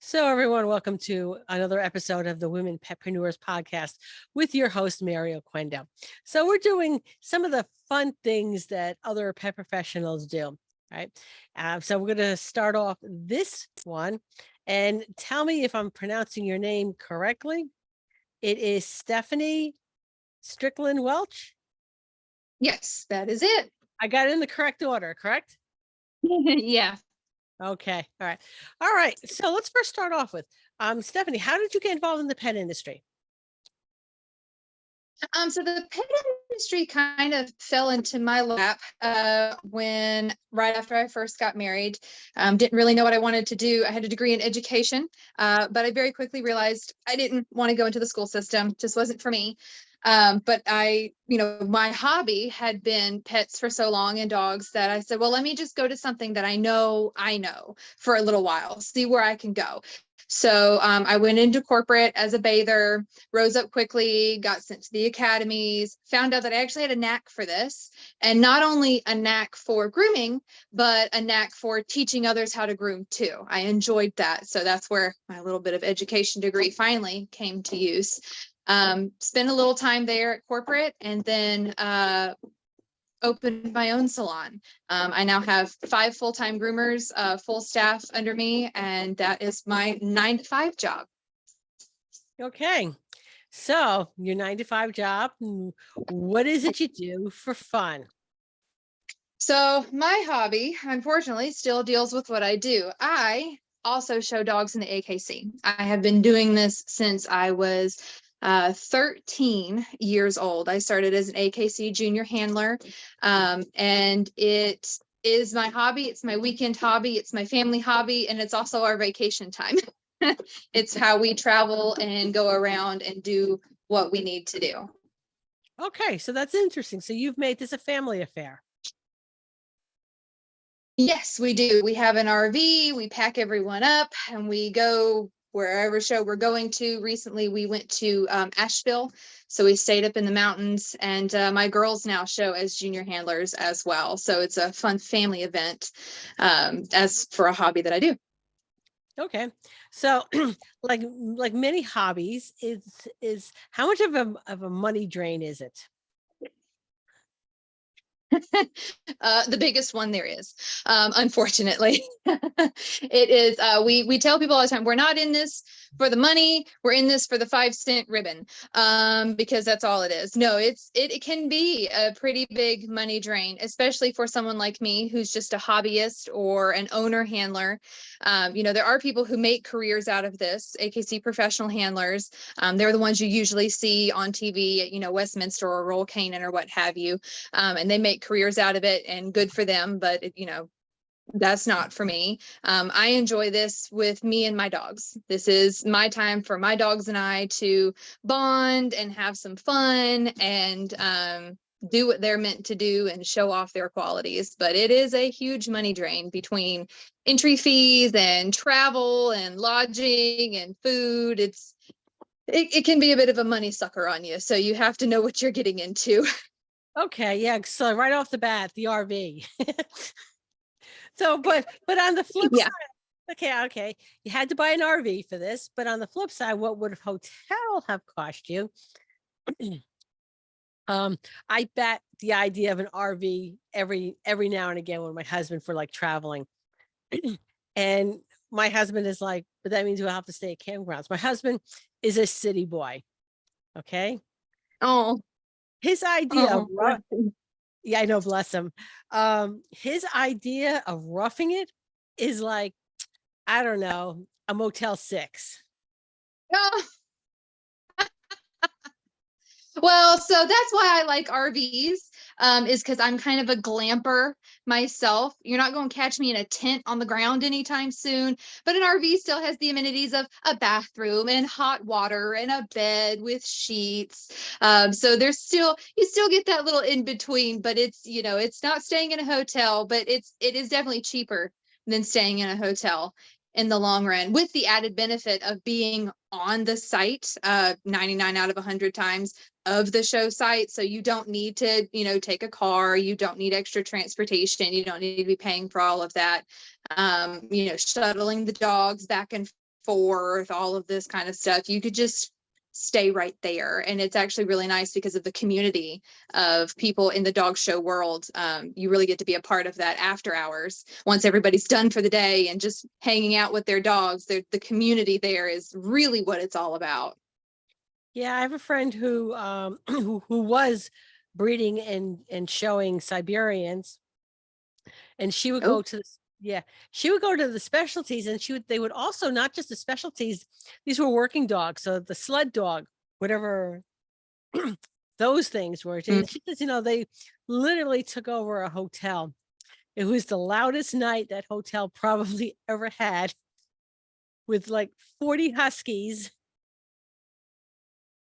So, everyone, welcome to another episode of the Women Petpreneurs podcast with your host, Mary Oquendo. So, we're doing some of the fun things that other pet professionals do, right? So, we're going to start off this one and tell me if I'm pronouncing your name correctly. It is Stephanie Strickland Welsh. Yes, that is it. I got it in the correct order, correct? Yeah. Okay. All right. All right. So let's first start off with Stephanie, how did you get involved in the pet industry? So the pet industry kind of fell into my lap when right after I first got married. Didn't really know what I wanted to do. I had a degree in education, but I very quickly realized I didn't want to go into the school system. Just wasn't for me. But my hobby had been pets for so long and dogs that I said, well, let me just go to something that I know for a little while, see where I can go. So I went into corporate as a bather, rose up quickly, got sent to the academies, found out that I actually had a knack for this, and not only a knack for grooming, but a knack for teaching others how to groom too. I enjoyed that. So that's where my little bit of education degree finally came to use. Spent a little time there at corporate and then opened my own salon. I now have 5 full-time groomers, full staff under me, and that is my 9-to-5 job. Okay. So your 9-to-5 job, what is it you do for fun? So my hobby, unfortunately, still deals with what I do. I also show dogs in the AKC. I have been doing this since I was 13 years old. I started as an AKC junior handler, and it is my hobby. It's my weekend hobby. It's my family hobby, and it's also our vacation time. It's how we travel and go around and do what we need to do. Okay, so that's interesting. So you've made this a family affair. Yes, we do. We have an RV. We pack everyone up and we go wherever show we're going to. Recently, we went to Asheville. So we stayed up in the mountains, and my girls now show as junior handlers as well. So it's a fun family event as for a hobby that I do. Okay. So like many hobbies, is how much of a money drain is it? The biggest one there is, unfortunately. It is, we tell people all the time, we're not in this for the money, we're in this for the 5-cent ribbon, because that's all it is. No, it can be a pretty big money drain, especially for someone like me who's just a hobbyist or an owner handler. There are people who make careers out of this, AKC professional handlers. They're the ones you usually see on TV at, Westminster or Royal Canin or what have you. And they make careers out of it, and good for them, but that's not for me. I enjoy this with me and my dogs. This is my time for my dogs and I to bond and have some fun and do what they're meant to do and show off their qualities. But it is a huge money drain between entry fees and travel and lodging and food. It can be a bit of a money sucker on you, so you have to know what you're getting into. Okay, yeah. So right off the bat, the RV. So, but on the flip Yeah. side, okay, you had to buy an RV for this, but on the flip side, what would a hotel have cost you? I bet the idea of an RV every now and again with my husband for like traveling, and my husband is like, but that means we'll have to stay at campgrounds. My husband is a city boy. Okay, Oh. his idea of Oh. yeah, I know, bless him. His idea of roughing it is like, I don't know, a Motel 6. Oh. Well, so that's why I like RVs, is because I'm kind of a glamper myself. You're not going to catch me in a tent on the ground anytime soon, but an RV still has the amenities of a bathroom and hot water and a bed with sheets. So you still get that little in between, but it's not staying in a hotel, but it is definitely cheaper than staying in a hotel in the long run, with the added benefit of being on the site 99 out of 100 times of the show site. So you don't need to, take a car. You don't need extra transportation. You don't need to be paying for all of that. Shuttling the dogs back and Fort, all of this kind of stuff. You could just stay right there. And it's actually really nice because of the community of people in the dog show world. You really get to be a part of that after hours. Once everybody's done for the day and just hanging out with their dogs, the community there is really what it's all about. Yeah, I have a friend who who was breeding and showing Siberians, and she would Oh, go to yeah, she would go to the specialties, and they would also, not just the specialties, these were working dogs, so the sled dog, whatever those things were. mm, And she says, they literally took over a hotel. It was the loudest night that hotel probably ever had, with like 40 huskies.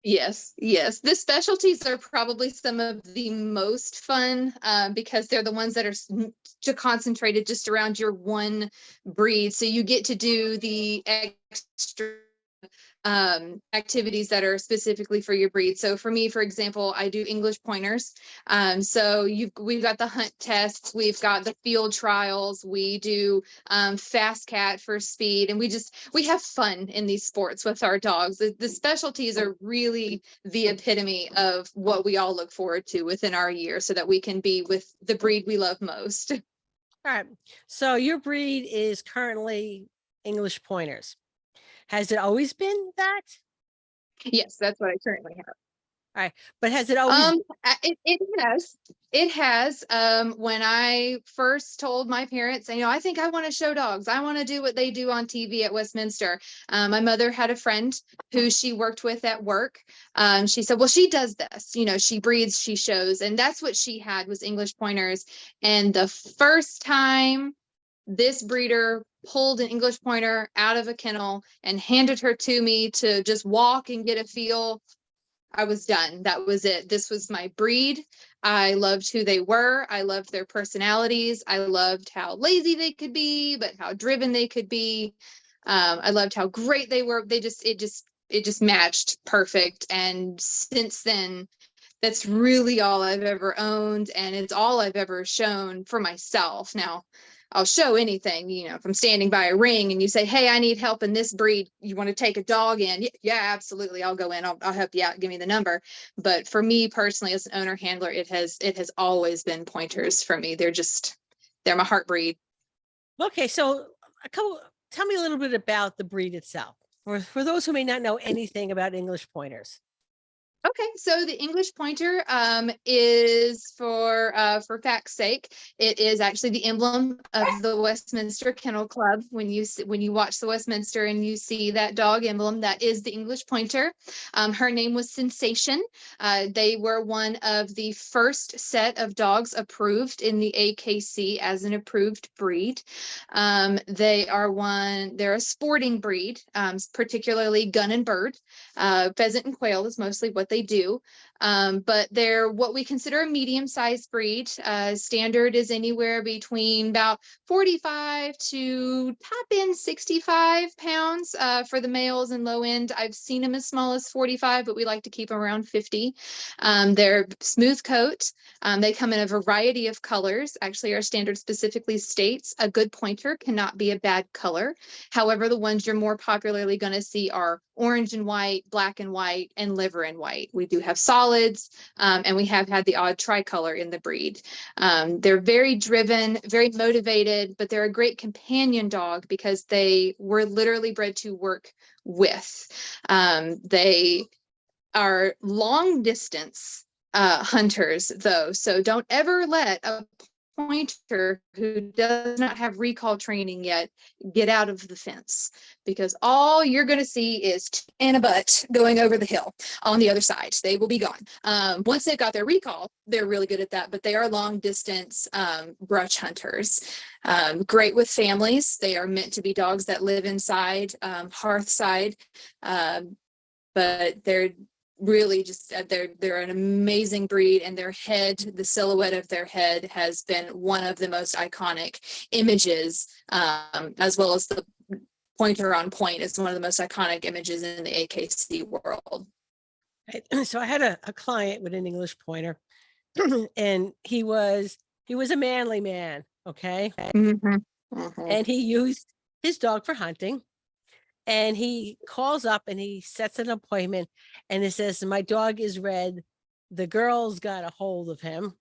yes, yes. The specialties are probably some of the most fun because they're the ones that are concentrated just around your one breed. So you get to do the extra activities that are specifically for your breed. So for me, for example, I do English pointers. So we've got the hunt tests, we've got the field trials, we do fast cat for speed, and we have fun in these sports with our dogs. The specialties are really the epitome of what we all look forward to within our year, so that we can be with the breed we love most. All right. So your breed is currently English pointers. Has it always been that? Yes, that's what I currently have. All right. But has it always It has. It has. When I first told my parents, I think I want to show dogs. I want to do what they do on TV at Westminster. My mother had a friend who she worked with at work. She said, well, she does this, she breeds, she shows. And that's what she had, was English pointers. And the first time this breeder pulled an English pointer out of a kennel and handed her to me to just walk and get a feel, I was done. That was it. This was my breed. I loved who they were. I loved their personalities. I loved how lazy they could be, but how driven they could be. I loved how great they were. It just matched perfect. And since then, that's really all I've ever owned, and it's all I've ever shown for myself. Now, I'll show anything, if I'm standing by a ring and you say, hey, I need help in this breed, you want to take a dog in? Yeah, absolutely. I'll go in. I'll help you out. Give me the number. But for me personally, as an owner handler, it has always been pointers for me. They're my heart breed. okay? So tell me a little bit about the breed itself, for those who may not know anything about English pointers. Okay, so the English pointer is for fact's sake, it is actually the emblem of the Westminster Kennel Club. When you watch the Westminster and you see that dog emblem, that is the English pointer. Her name was Sensation. They were one of the first set of dogs approved in the AKC as an approved breed. They're a sporting breed, particularly gun and bird. Pheasant and quail is mostly what they do. But they're what we consider a medium-sized breed. Standard is anywhere between about 45 to top end 65 pounds for the males, and low end, I've seen them as small as 45, but we like to keep them around 50. They're smooth coat. They come in a variety of colors. Actually, our standard specifically states a good pointer cannot be a bad color. However, the ones you're more popularly going to see are orange and white, black and white, and liver and white. We do have solids, and we have had the odd tricolor in the breed. They're very driven, very motivated, but they're a great companion dog because they were literally bred to work with. They are long distance hunters, though, so don't ever let a pointer who does not have recall training yet get out of the fence, because all you're going to see is and a butt going over the hill on the other side. They will be gone. Once they've got their recall, they're really good at that, but they are long distance brush hunters. Great with families. They are meant to be dogs that live inside, hearth side, but they're really just they're an amazing breed, and their head, the silhouette of their head, has been one of the most iconic images, as well as the pointer on point is one of the most iconic images in the AKC world. Right. So I had a client with an English pointer, and he was a manly man. Okay. Mm-hmm. Mm-hmm. And he used his dog for hunting. And he calls up and he sets an appointment and it says, my dog is red. The girl's got a hold of him.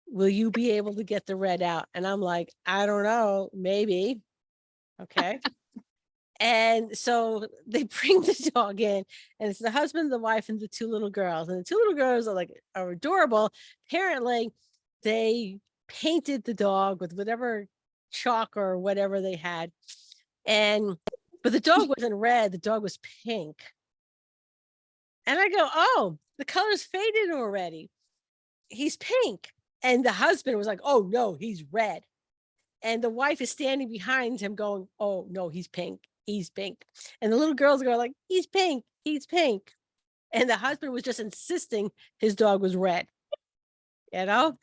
Will you be able to get the red out? And I'm like, I don't know, maybe. Okay. And so they bring the dog in, and it's the husband, the wife, and the two little girls. And the two little girls are adorable. Apparently, they painted the dog with whatever chalk or whatever they had. But the dog wasn't red, the dog was pink. And I go, oh, the color's faded already. He's pink. And the husband was like, oh no, he's red. And the wife is standing behind him going, oh no, he's pink. He's pink. And the little girls go like, he's pink. He's pink. And the husband was just insisting his dog was red. You know?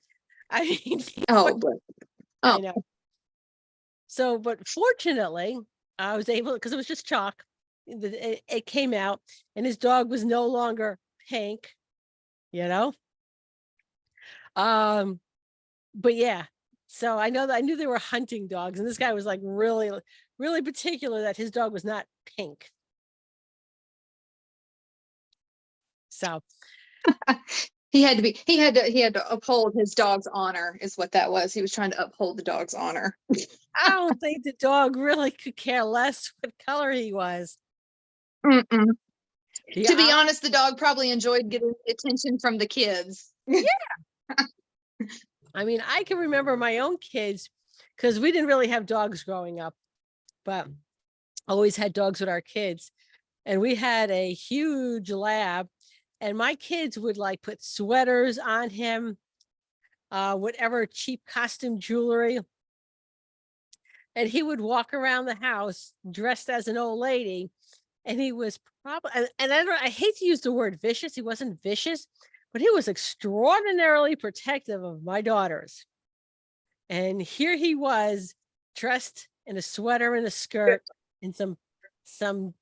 I mean, Oh, I know. So, but fortunately, I was able, because it was just chalk. It came out and his dog was no longer pink, you know? But yeah, so I knew they were hunting dogs, and this guy was like really, really particular that his dog was not pink. So he had to uphold his dog's honor, is what that was. He was trying to uphold the dog's honor. I don't think the dog really could care less what color he was. To be honest, the dog probably enjoyed getting attention from the kids. Yeah. I mean, I can remember my own kids, because we didn't really have dogs growing up, but always had dogs with our kids. And we had a huge lab, and my kids would like put sweaters on him, whatever cheap costume jewelry. And he would walk around the house dressed as an old lady. And he was probably, and I hate to use the word vicious. He wasn't vicious, but he was extraordinarily protective of my daughters. And here he was dressed in a sweater and a skirt and some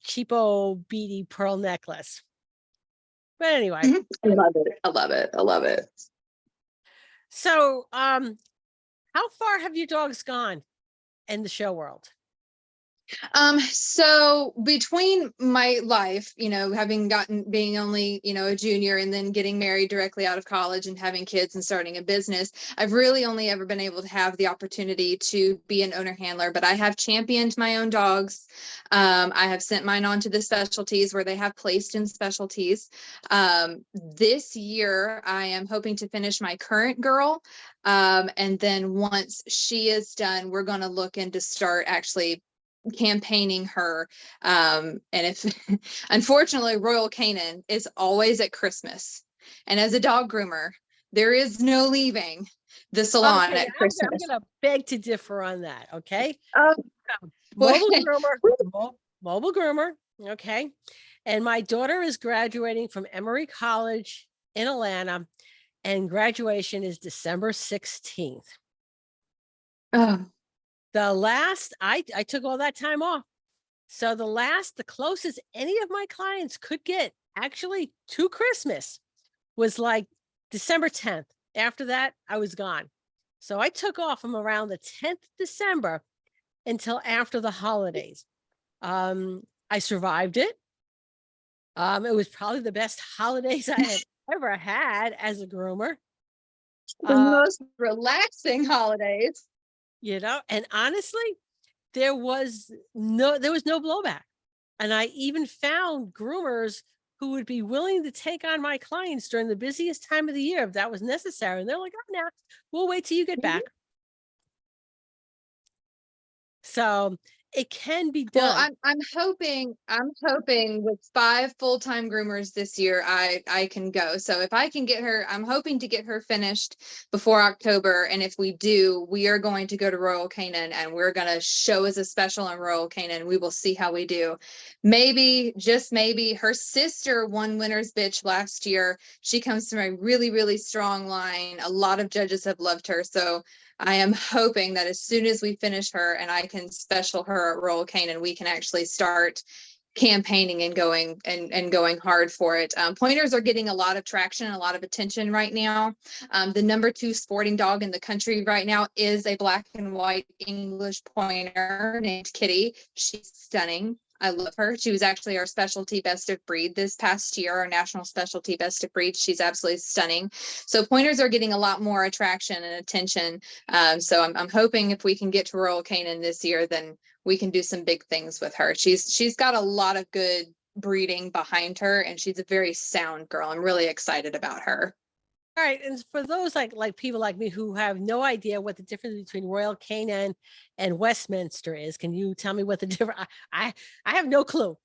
cheapo beady pearl necklace. But anyway. I love it. I love it. I love it. So, how far have your dogs gone in the show world? So between my life, being only, a junior, and then getting married directly out of college and having kids and starting a business, I've really only ever been able to have the opportunity to be an owner handler, but I have championed my own dogs. I have sent mine on to the specialties where they have placed in specialties. This year, I am hoping to finish my current girl. And then once she is done, we're going to look into start actually campaigning her. And if unfortunately, Royal Canin is always at Christmas. And as a dog groomer, there is no leaving the salon at Christmas. I'm going to beg to differ on that. Okay. Well, Mobile groomer. Okay. And my daughter is graduating from Emory College in Atlanta, and graduation is December 16th. I took all that time off. So the closest any of my clients could get actually to Christmas was like December 10th. After that, I was gone. So I took off from around the 10th December until after the holidays. I survived it. It was probably the best holidays I had ever had as a groomer. The most relaxing holidays. And honestly, there was no blowback. And I even found groomers who would be willing to take on my clients during the busiest time of the year if that was necessary. And they're like, oh, no, we'll wait till you get back. So it can be done. Well, I'm hoping with 5 full-time groomers this year, I can go. So if I can get her, I'm hoping to get her finished before October. And if we do, we are going to go to Royal Canin, and we're going to show as a special on Royal Canin. We will see how we do. Maybe, just maybe, her sister won Winner's Bitch last year. She comes from a really, really strong line. A lot of judges have loved her. So I am hoping that as soon as we finish her and I can special her at Royal Canin, we can actually start campaigning and going hard for it. Pointers are getting a lot of traction and a lot of attention right now. The number 2 sporting dog in the country right now is a black and white English pointer named Kitty. She's stunning. I love her. She was actually our specialty best of breed this past year, our national specialty best of breed. She's absolutely stunning. So pointers are getting a lot more attraction and attention. So I'm hoping if we can get to Royal Canin this year, then we can do some big things with her. She's got a lot of good breeding behind her, and she's a very sound girl. I'm really excited about her. All right, and for those like people like me who have no idea what the difference between Royal Canin and Westminster is, can you tell me what the difference? I have no clue.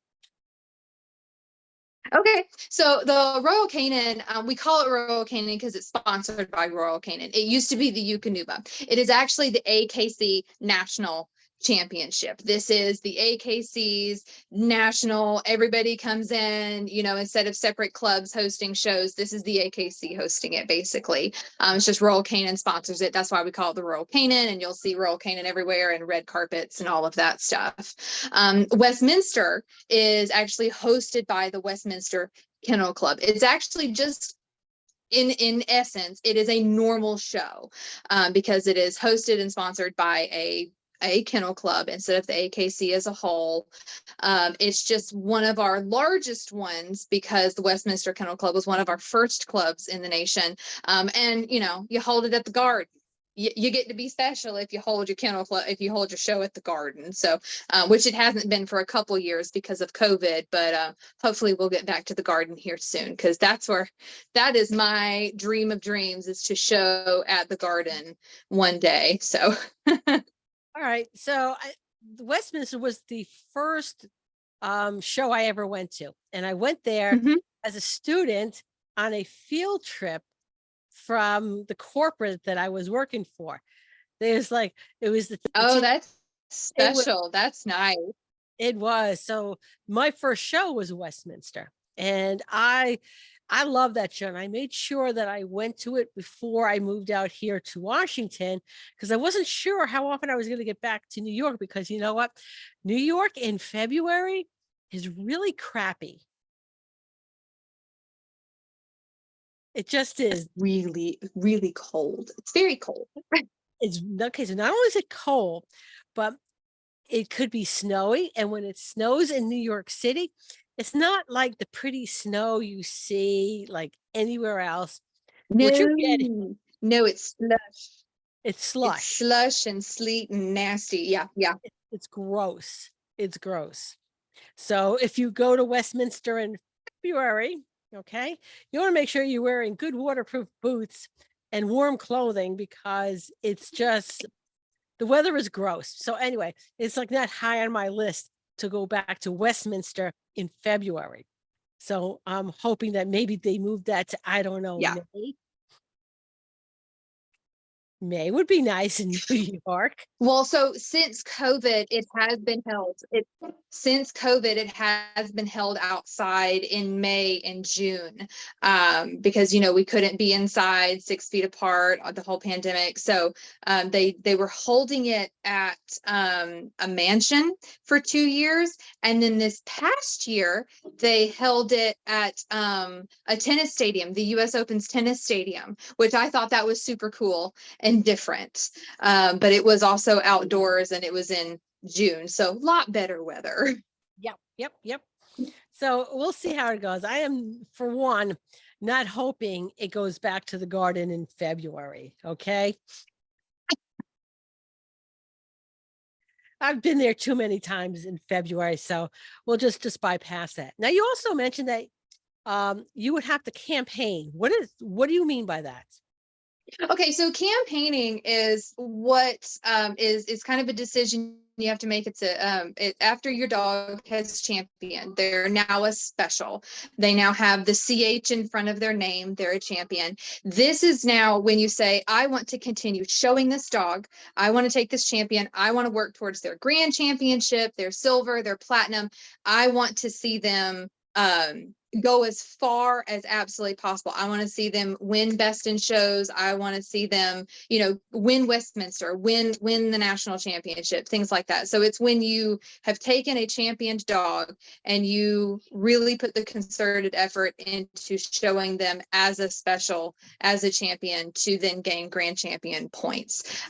Okay, so the Royal Canin, we call it Royal Canin because it's sponsored by Royal Canin. It used to be the Eukanuba. It is actually the AKC National Championship. This is the AKC's national. Everybody comes in, you know, instead of separate clubs hosting shows, this is the AKC hosting it basically. It's just Royal Canin sponsors it. That's why we call it the Royal Canin, and you'll see Royal Canin everywhere and red carpets and all of that stuff. Westminster is actually hosted by the Westminster Kennel Club. It's actually just in essence, it is a normal show because it is hosted and sponsored by a kennel club instead of the AKC as a whole. It's just one of our largest ones because the Westminster Kennel Club was one of our first clubs in the nation. And you know, you hold it at the garden. You get to be special if you hold your kennel club, if you hold your show at the garden. So, which it hasn't been for a couple years because of COVID, but hopefully we'll get back to the garden here soon because that is my dream of dreams, is to show at the garden one day. So. All right, so Westminster was the first show I ever went to, and I went there as a student on a field trip from the corporate that I was working for. There's like, it was the that's special. That's nice. It was. So my first show was Westminster, and I love that show. And I made sure that I went to it before I moved out here to Washington because I wasn't sure how often I was going to get back to New York, because you know what? New York in February is really crappy. It just is. Really, really cold. It's very cold. It's okay. So not only is it cold, but it could be snowy. And when it snows in New York City, it's not like the pretty snow you see like anywhere else. No, What you get, no, it's slush. it's slush. It's slush and sleet and nasty. Yeah, yeah. It's gross. It's gross. So if you go to Westminster in February, okay, you want to make sure you're wearing good waterproof boots and warm clothing because it's just, the weather is gross. So anyway, it's like not high on my list to go back to Westminster in February. So I'm hoping that maybe they moved that to, I don't know, Yeah. May would be nice in New York. Well, so since COVID, it has been held. Since COVID, it has been held outside in May and June, because you know we couldn't be inside 6 feet apart on the whole pandemic. So they were holding it at a mansion for 2 years, and then this past year they held it at a tennis stadium, the U.S. Open's tennis stadium, which I thought that was super cool and different. But it was also outdoors and it was in June, so a lot better weather. Yep. So we'll see how it goes. I am, for one, not hoping it goes back to the garden in February. Okay. I've been there too many times in February, so we'll just bypass that. Now, you also mentioned that you would have to campaign. What do you mean by that? Okay, so campaigning is what is kind of a decision you have to make. It's after your dog has championed, they're now a special. They now have the CH in front of their name. They're a champion. This is now when you say, I want to continue showing this dog. I want to take this champion. I want to work towards their grand championship, their silver, their platinum. I want to see them go as far as absolutely possible. I want to see them win best in shows. I want to see them, you know, win Westminster, win the national championship, things like that. So it's when you have taken a championed dog and you really put the concerted effort into showing them as a special, as a champion, to then gain grand champion points.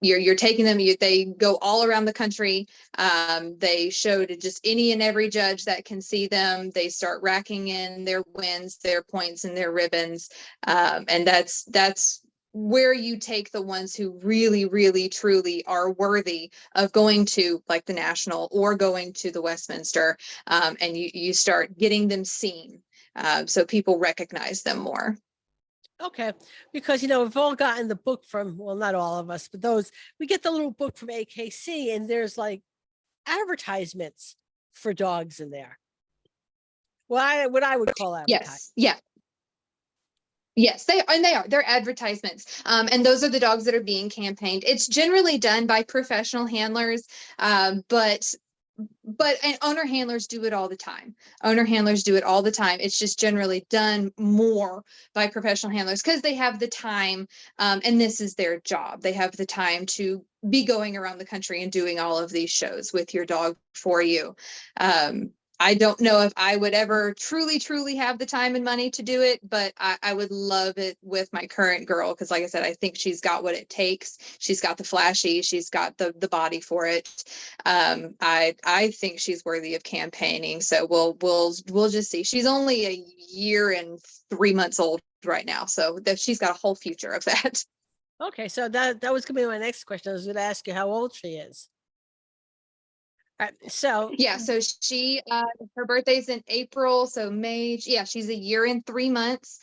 you're taking them, they go all around the country. They show to just any and every judge that can see them. They start racking in their wins, their points, and their ribbons. And that's where you take the ones who really, really, truly are worthy of going to like the National or going to the Westminster. And you start getting them seen. So people recognize them more. Okay. Because, we've all gotten the book from, well, not all of us, but we get the little book from AKC, and there's like advertisements for dogs in there. Well, what I would call advertisements. Yes. Yeah. Yes, they're advertisements. And those are the dogs that are being campaigned. It's generally done by professional handlers, but and owner handlers do it all the time. It's just generally done more by professional handlers because they have the time, and this is their job. They have the time to be going around the country and doing all of these shows with your dog for you. I don't know if I would ever truly have the time and money to do it, but I would love it with my current girl because, like I said, I think she's got what it takes. She's got the flashy, she's got the body for it. I think she's worthy of campaigning. So we'll just see. She's only a year and 3 months old right now, so she's got a whole future of that. Okay, so that was going to be my next question. I was going to ask you how old she is. So yeah, so she her birthday's in April, so May. Yeah, she's a year and 3 months.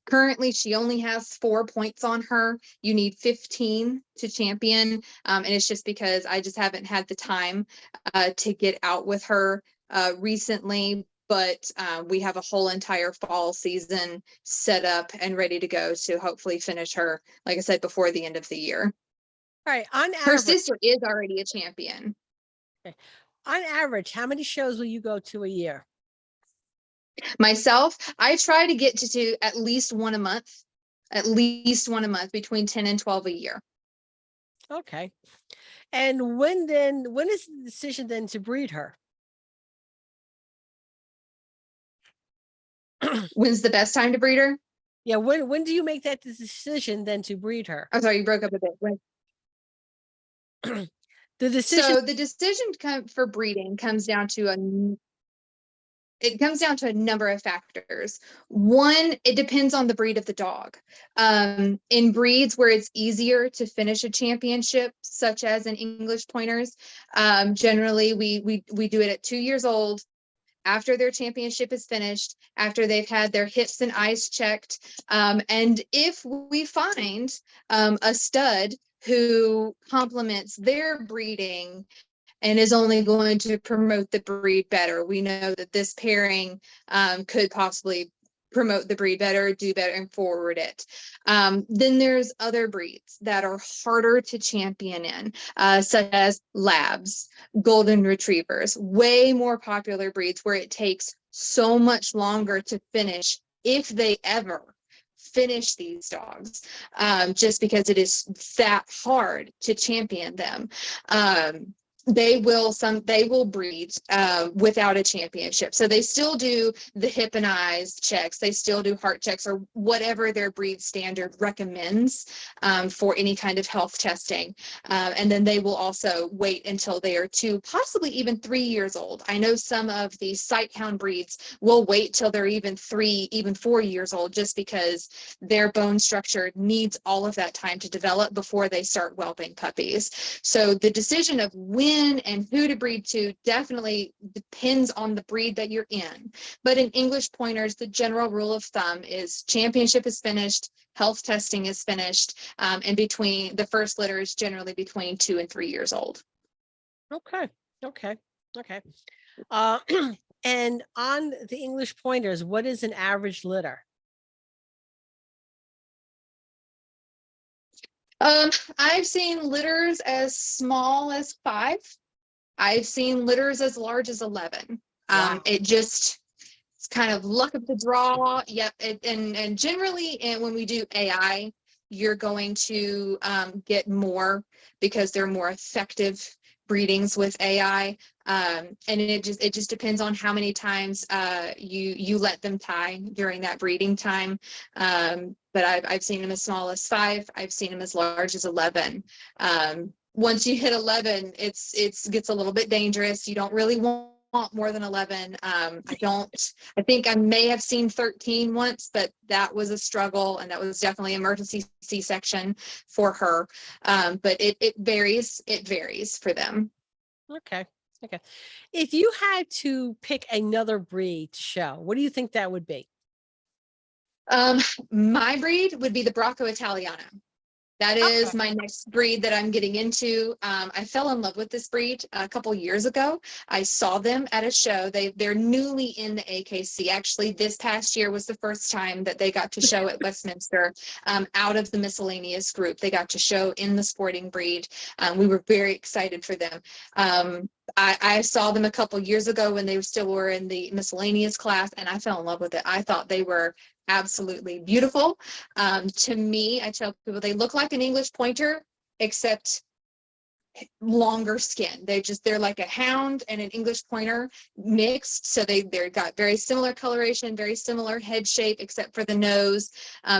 Currently she only has 4 points on her. You need 15 to champion, and it's just because I just haven't had the time to get out with her recently. But we have a whole entire fall season set up and ready to go to hopefully finish her, like I said, before the end of the year. all right, on Her average, sister is already a champion. okay, on average, how many shows will you go to a year? Myself, I try to get to at least one a month, between 10 and 12 a year. Okay. And when is the decision then to breed her? When's the best time to breed her? Yeah, when do you make that decision then to breed her? I'm sorry, you broke up a bit. When? The decision. So the decision for breeding comes down to a number of factors. One, it depends on the breed of the dog. In breeds where it's easier to finish a championship, such as in English pointers, generally we do it at 2 years old, after their championship is finished, after they've had their hips and eyes checked. And if we find a stud who complements their breeding and is only going to promote the breed better, we know that this pairing could possibly promote the breed better, do better, and forward it. Then there's other breeds that are harder to champion in, such as labs, golden retrievers, way more popular breeds where it takes so much longer to finish, if they ever finish these dogs, just because it is that hard to champion them. They will breed without a championship. So they still do the hip and eyes checks. They still do heart checks or whatever their breed standard recommends for any kind of health testing. And then they will also wait until they are 2, possibly even 3 years old. I know some of the sighthound breeds will wait till they're even 3, even 4 years old, just because their bone structure needs all of that time to develop before they start whelping puppies. So the decision of when and who to breed to definitely depends on the breed that you're in. But in English pointers, the general rule of thumb is championship is finished, health testing is finished, and between the first litter is generally between 2 and 3 years old. Okay. And on the English pointers, what is an average litter? I've seen litters as small as 5. I've seen litters as large as 11. Wow. It's kind of luck of the draw. Yep. And generally, when we do AI, you're going to get more because they're more effective breedings with AI. And it just depends on how many times you let them tie during that breeding time. But I've seen them as small as 5. I've seen them as large as 11. Once you hit 11, it gets a little bit dangerous. You don't really want more than 11. I think I may have seen 13 once, but that was a struggle, and that was definitely emergency C-section for her. But it varies for them. Okay. If you had to pick another breed to show, what do you think that would be? My breed would be the Bracco Italiano. That is Okay. my next breed that I'm getting into. I fell in love with this breed a couple years ago. I saw them at a show. They're newly in the AKC. Actually, this past year was the first time that they got to show at Westminster out of the miscellaneous group. They got to show in the sporting breed. We were very excited for them. I saw them a couple years ago when they still were in the miscellaneous class, and I fell in love with it. I thought they were absolutely beautiful. To me, I tell people they look like an English pointer, except longer skin. They're like a hound and an English pointer mixed. So they've got very similar coloration, very similar head shape, except for the nose.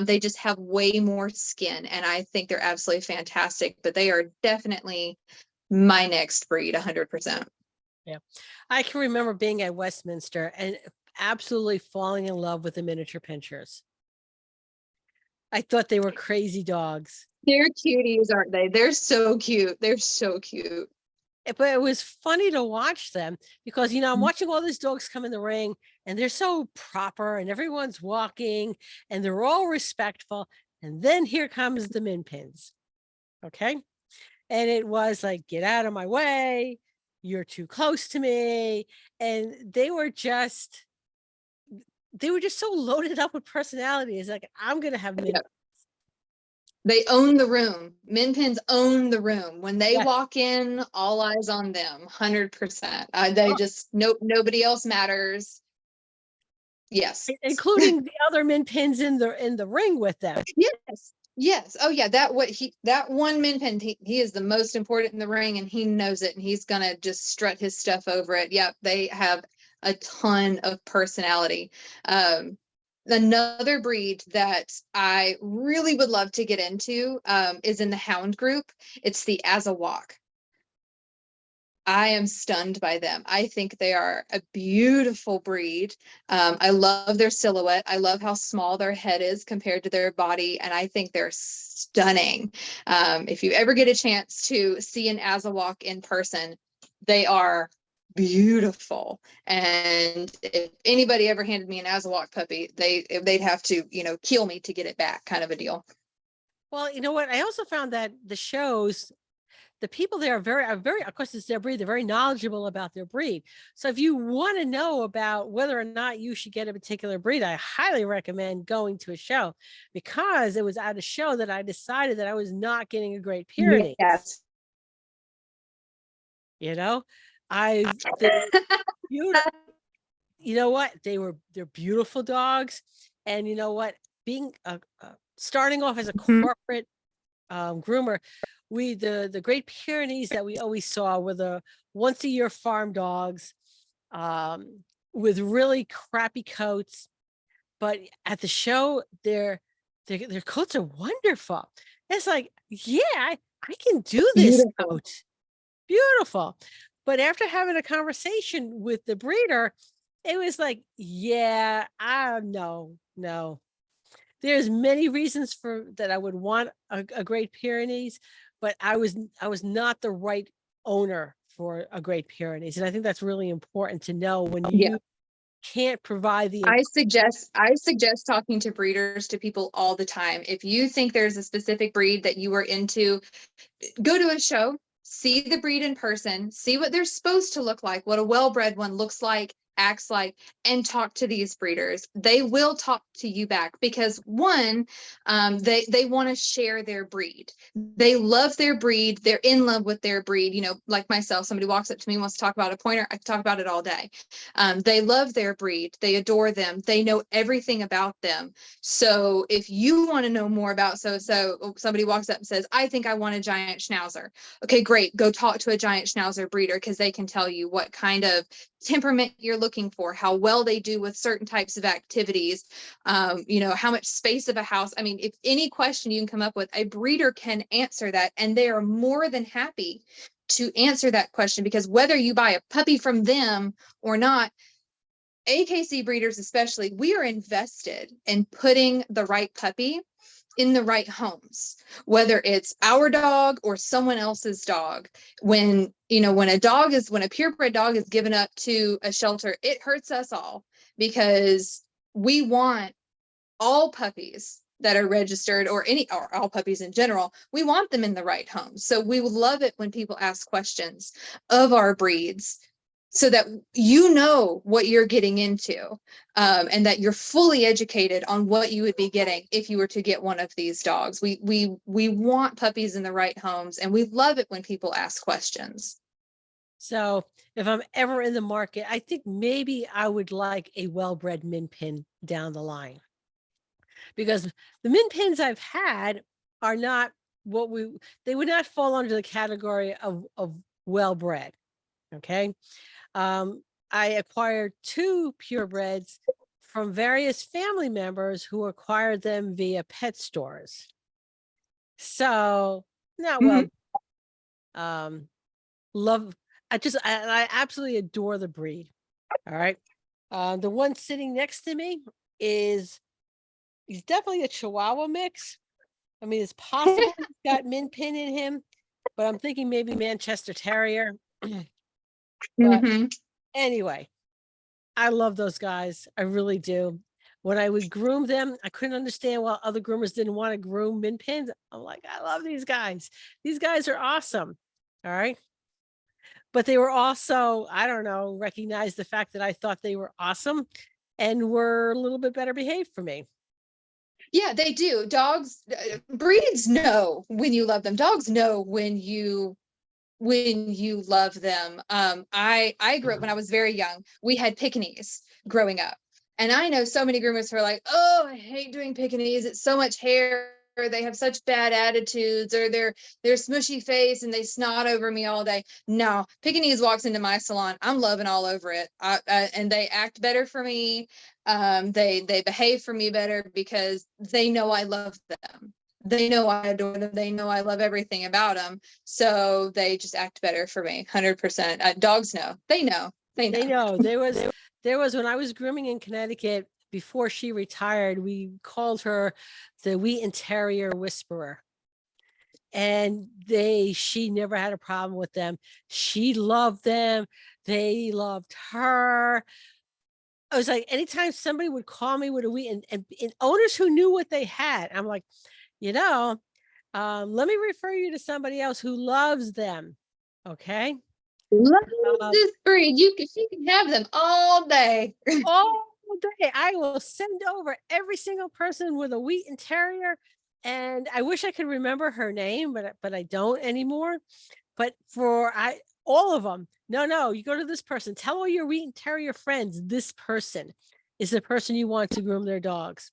They just have way more skin, and I think they're absolutely fantastic. But they are definitely my next breed, 100%. Yeah. I can remember being at Westminster and absolutely falling in love with the miniature pinschers. I thought they were crazy dogs. They're cuties, aren't they? They're so cute. They're so cute. But it was funny to watch them because, I'm watching all these dogs come in the ring and they're so proper and everyone's walking and they're all respectful. And then here comes the min pins. Okay. And it was like, get out of my way. You're too close to me. And they were just so loaded up with personality. It's like, I'm going to have min. Yep. They own the room. Min pins own the room. When they walk in, all eyes on them, 100%. They just, nobody else matters. Yes. Including the other min pins in the ring with them. Yes. Oh yeah. That one min pin, he is the most important in the ring, and he knows it, and he's going to just strut his stuff over it. Yep. They have a ton of personality. Another breed that I really would love to get into is in the hound group. It's the Azawak. I am stunned by them. I think they are a beautiful breed. I love their silhouette. I love how small their head is compared to their body, and I think they're stunning. If you ever get a chance to see an Azawak in person, they are beautiful. And if anybody ever handed me an Azawak puppy, they'd have to, kill me to get it back, kind of a deal. Well, you know what? I also found that the shows, the people there are very, of course, it's their breed. They're very knowledgeable about their breed. So if you want to know about whether or not you should get a particular breed, I highly recommend going to a show, because it was at a show that I decided that I was not getting a Great Pyrenees. Yes. You know what? They're beautiful dogs. And you know what? Being starting off as a corporate groomer, the Great Pyrenees that we always saw were the once a year farm dogs with really crappy coats. But at the show, their coats are wonderful. It's like, yeah, I can do this coat. Beautiful. But after having a conversation with the breeder, it was like, yeah, no. There's many reasons for that I would want a Great Pyrenees, but I was not the right owner for a Great Pyrenees. And I think that's really important to know when you can't provide the. I suggest talking to breeders, to people all the time. If you think there's a specific breed that you are into, go to a show, see the breed in person, see what they're supposed to look like, what a well-bred one looks like acts like and talk to these breeders. They will talk to you back because one, they want to share their breed. They love their breed. They're in love with their breed. You know, like myself, somebody walks up to me and wants to talk about a pointer. I can talk about it all day. They love their breed. They adore them. They know everything about them. So if you want to know more about somebody walks up and says, I think I want a giant schnauzer. Okay, great. Go talk to a giant schnauzer breeder because they can tell you what kind of temperament you're looking for, how well they do with certain types of activities, you know, how much space of a house. I mean, if any question you can come up with, a breeder can answer that, and they are more than happy to answer that question, because whether you buy a puppy from them or not, AKC breeders especially, we are invested in putting the right puppy in the right homes, whether it's our dog or someone else's dog. When, you know, when a purebred dog is given up to a shelter, it hurts us all, because we want all puppies that are registered, or all puppies in general, we want them in the right homes. So we would love it when people ask questions of our breeds, so that you know what you're getting into, and that you're fully educated on what you would be getting if you were to get one of these dogs. We want puppies in the right homes, and we love it when people ask questions. So if I'm ever in the market, I think maybe I would like a well-bred min pin down the line, because the min pins I've had are not they would not fall under the category of well-bred. Okay. I acquired 2 purebreds from various family members who acquired them via pet stores. So not well. Um, love. I absolutely adore the breed. All right. The one sitting next to me he's definitely a Chihuahua mix. I mean, it's possible he's got min pin in him, but I'm thinking maybe Manchester Terrier. But Mhm. anyway, I love those guys. I really do. When I would groom them, I couldn't understand why other groomers didn't want to groom min pins. I'm like, I love these guys. These guys are awesome. All right. But they were also, I don't know, recognize the fact that I thought they were awesome and were a little bit better behaved for me. Yeah, they do. Dogs, breeds know when you love them. Dogs know when you love them. I grew up when I was very young. We had Pekingese growing up, and I know so many groomers who are like, "Oh, I hate doing Pekingese. It's so much hair. Or they have such bad attitudes, or they're smushy face and they snot over me all day." No, Pekingese walks into my salon, I'm loving all over it. And they act better for me. They behave for me better because they know I love them. They know I adore them. They know I love everything about them. So they just act better for me. 100%. Dogs know. They know. They They know. know there was when I was grooming in Connecticut before she retired, we called her the Wheaton Terrier Whisperer. And she never had a problem with them. She loved them. They loved her. I was like, anytime somebody would call me with a Wheaton, and owners who knew what they had, I'm like, you know, let me refer you to somebody else who loves them. Okay. Love Um, this breed. She can have them all day. all day. I will send over every single person with a Wheaton Terrier, and I wish I could remember her name, but I don't anymore. But for all of them, no, you go to this person. Tell all your Wheaton Terrier friends this person is the person you want to groom their dogs.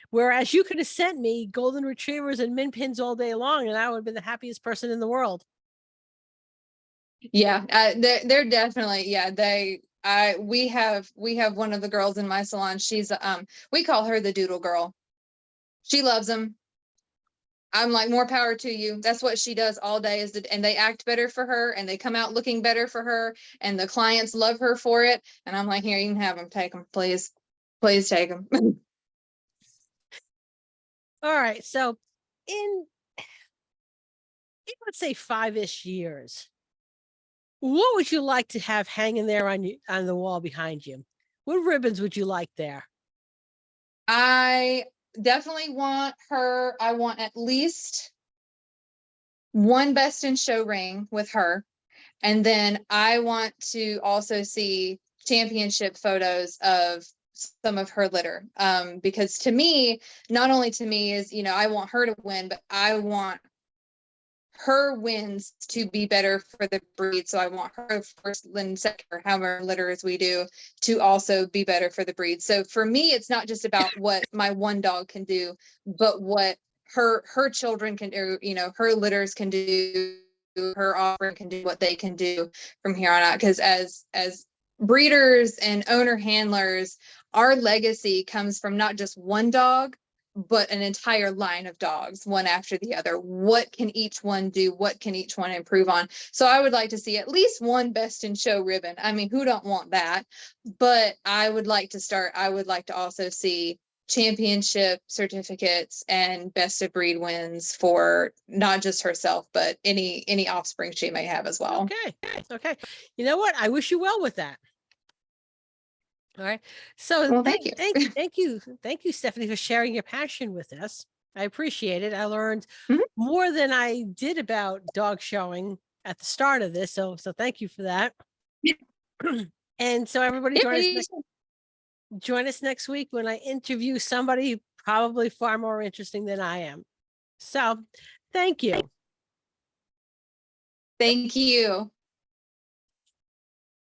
Whereas you could have sent me golden retrievers and min pins all day long, and I would have been the happiest person in the world. Yeah, they're definitely, yeah, we have one of the girls in my salon. She's we call her the doodle girl. She loves them. I'm like, more power to you. That's what she does all day, and they act better for her, and they come out looking better for her, and the clients love her for it. And I'm like, here, you can have them. Take them, please. Please take them. All right. So in let's say 5-ish years, what would you like to have hanging there on the wall behind you? What ribbons would you like there? I definitely want her. I want at least one best in show ring with her. And then I want to also see championship photos of some of her litter. Because to me, not only to me is, I want her to win, but I want her wins to be better for the breed. So I want her first and second, or however litters we do, to also be better for the breed. So for me, it's not just about what my one dog can do, but what her children can do, her litters can do, her offspring can do, what they can do from here on out. Because as breeders and owner handlers, our legacy comes from not just one dog, but an entire line of dogs, one after the other. What can each one do? What can each one improve on? So I would like to see at least one best in show ribbon. I mean, who don't want that? But I would like to also see championship certificates and best of breed wins for not just herself, but any offspring she may have as well. Okay. You know what? I wish you well with that. All right. So well, thank you. Thank you, Stephanie, for sharing your passion with us. I appreciate it. I learned Mhm. more than I did about dog showing at the start of this. So thank you for that. And so everybody join us next week when I interview somebody probably far more interesting than I am. So thank you. Thank you.